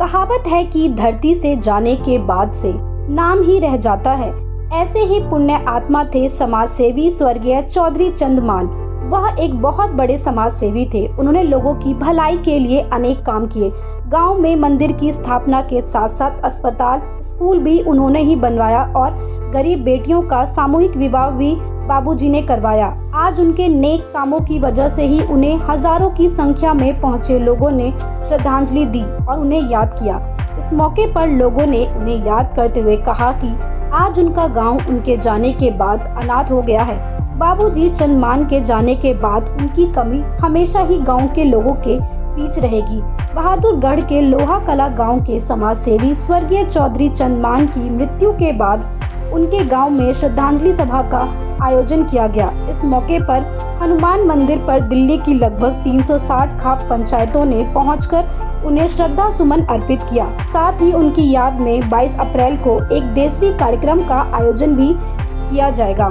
कहावत है कि धरती से जाने के बाद से नाम ही रह जाता है। ऐसे ही पुण्य आत्मा थे समाज सेवी स्वर्गीय चौधरी चंदमान। वह एक बहुत बड़े समाज सेवी थे। उन्होंने लोगों की भलाई के लिए अनेक काम किए। गांव में मंदिर की स्थापना के साथ साथ अस्पताल, स्कूल भी उन्होंने ही बनवाया और गरीब बेटियों का सामूहिक विवाह भी बाबूजी ने करवाया। आज उनके नेक कामों की वजह से ही उन्हें हजारों की संख्या में पहुंचे लोगों ने श्रद्धांजलि दी और उन्हें याद किया। इस मौके पर लोगों ने उन्हें याद करते हुए कहा कि आज उनका गांव उनके जाने के बाद अनाथ हो गया है। बाबूजी चंदमान के जाने के बाद उनकी कमी हमेशा ही गांव के लोगों के बीच रहेगी। बहादुरगढ़ के लोहा कला गांव के समाज सेवी स्वर्गीय चौधरी चंदमान की मृत्यु के बाद उनके गांव में श्रद्धांजलि सभा का आयोजन किया गया। इस मौके पर हनुमान मंदिर पर दिल्ली की लगभग 360 खाप पंचायतों ने पहुंचकर उन्हें श्रद्धा सुमन अर्पित किया। साथ ही उनकी याद में 22 अप्रैल को एक देशरी कार्यक्रम का आयोजन भी किया जाएगा।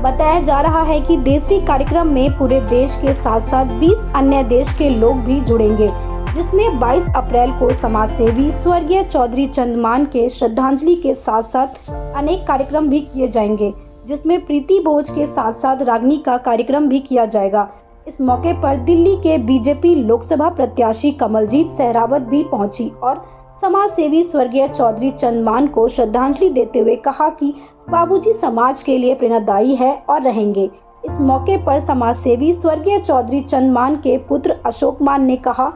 बताया जा रहा है कि देशरी कार्यक्रम में पूरे देश के साथ साथ 20 अन्य देश के लोग भी जुड़ेंगे, जिसमें 22 अप्रैल को समाज सेवी स्वर्गीय चौधरी चंदमान के श्रद्धांजलि के साथ साथ अनेक कार्यक्रम भी किए जाएंगे, जिसमें प्रीति भोज के साथ साथ रागनी का कार्यक्रम भी किया जाएगा। इस मौके पर दिल्ली के बीजेपी लोकसभा प्रत्याशी कमलजीत सहरावत भी पहुंची और समाज सेवी स्वर्गीय चौधरी चंदमान को श्रद्धांजलि देते हुए कहा कि बाबूजी समाज के लिए प्रेरणादायी है और रहेंगे। इस मौके पर समाज सेवी स्वर्गीय चौधरी चंदमान के पुत्र अशोक मान ने कहा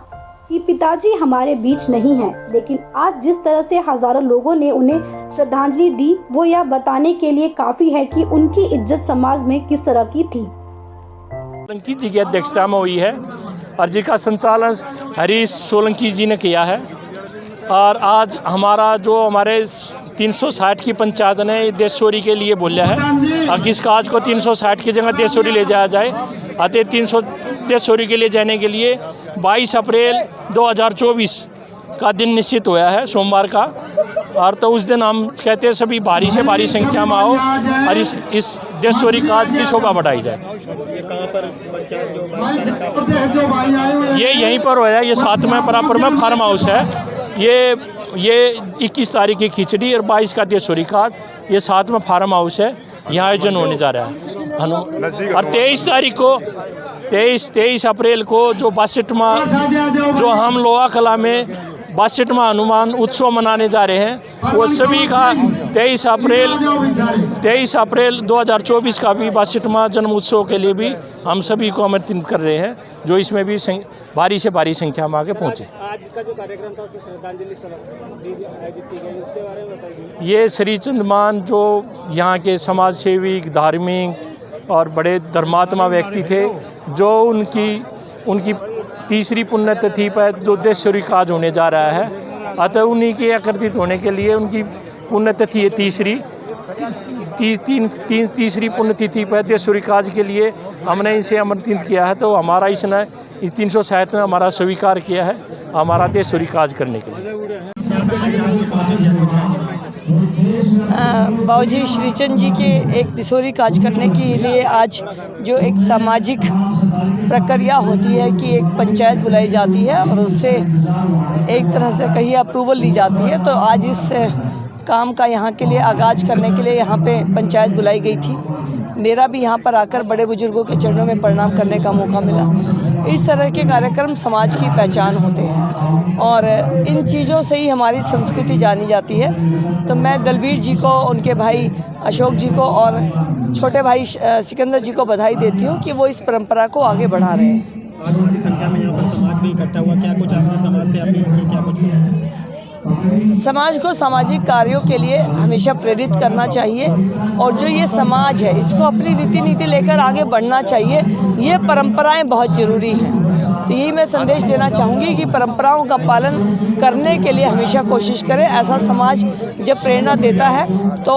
कि पिताजी हमारे बीच नहीं हैं, लेकिन आज जिस तरह से हजारों लोगों ने उन्हें श्रद्धांजलि दी वो यह बताने के लिए काफी है कि उनकी इज्जत समाज में किस तरह की थी। सोलंकी जी की अध्यक्षता में हुई है और जिसका संचालन हरीश सोलंकी जी ने किया है। और आज हमारे 360 की पंचायत ने देशोरी के लिए बोला है और इस काज को 360 की जगह देशोरी ले जाया जाए। अतः 300 देशोरी के लिए जाने के लिए 22 अप्रैल 2024 का दिन निश्चित हुआ है, सोमवार का। और तो उस दिन हम कहते हैं सभी भारी से भारी संख्या में आओ और इस देशोरी काज की शोभा बढ़ाई जाए। ये यहीं पर होया, ये 7वें बराबर में फार्म हाउस है। ये 21 तारीख की खिचड़ी और 22 का देशोरी काज, ये 7वां फार्म हाउस है। यहाँ आयोजन होने जा रहा है। और 23 तारीख को 23 अप्रैल को जो 62वां जो हम लोहा कला में 62वां हनुमान उत्सव मनाने जा रहे हैं, वो सभी का 23 अप्रैल 2024 का भी 62वां जन्म उत्सव के लिए भी हम सभी को आमंत्रित कर रहे हैं, जो इसमें भी भारी से भारी संख्या में आगे पहुँचे। आज का जो कार्यक्रम था उसमें श्रद्धांजलि सभा भी आयोजित की गई, उसके बारे में बताइए। ये श्री चंदमान जो यहाँ के समाज सेवी, धार्मिक और बड़े धर्मात्मा व्यक्ति थे, जो उनकी तीसरी पुण्यतिथि पर जो देशोरी काज होने जा रहा है, अतः उन्हीं के एकत्रित होने के लिए उनकी पुण्यतिथि है तीसरी पुण्यतिथि पर देशोरी काज के लिए हमने इसे आमंत्रित किया है। तो हमारा इसने 360 में हमारा स्वीकार किया है हमारा देशोरी काज करने के लिए। बाबूजी श्रीचंद जी के एक देशोरी काज करने के लिए आज जो एक सामाजिक प्रक्रिया होती है कि एक पंचायत बुलाई जाती है और उससे एक तरह से कहीं अप्रूवल ली जाती है, तो आज इस काम का यहाँ के लिए आगाज़ करने के लिए यहाँ पे पंचायत बुलाई गई थी। मेरा भी यहाँ पर आकर बड़े बुजुर्गों के चरणों में प्रणाम करने का मौका मिला। इस तरह के कार्यक्रम समाज की पहचान होते हैं और इन चीज़ों से ही हमारी संस्कृति जानी जाती है। तो मैं दलबीर जी को, उनके भाई अशोक जी को और छोटे भाई सिकंदर जी को बधाई देती हूँ कि वो इस परंपरा को आगे बढ़ा रहे हैं। आज बड़ी संख्या में यहाँ पर समाज भी इकट्ठा हुआ, क्या कुछ आपने समाज से अपील की, क्या कुछ किया? समाज को सामाजिक कार्यों के लिए हमेशा प्रेरित करना चाहिए और जो ये समाज है इसको अपनी रीति नीति लेकर आगे बढ़ना चाहिए। ये परंपराएं बहुत ज़रूरी हैं, तो यही मैं संदेश देना चाहूँगी कि परंपराओं का पालन करने के लिए हमेशा कोशिश करें। ऐसा समाज जब प्रेरणा देता है तो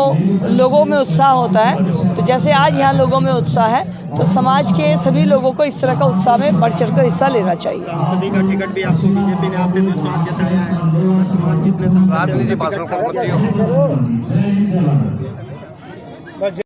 लोगों में उत्साह होता है। तो जैसे आज यहाँ लोगों में उत्साह है, तो समाज के सभी लोगों को इस तरह का उत्साह में बढ़ चढ़कर हिस्सा लेना चाहिए। सांसद का टिकट भी आपको बीजेपी ने आपने विश्वास जताया है, कितने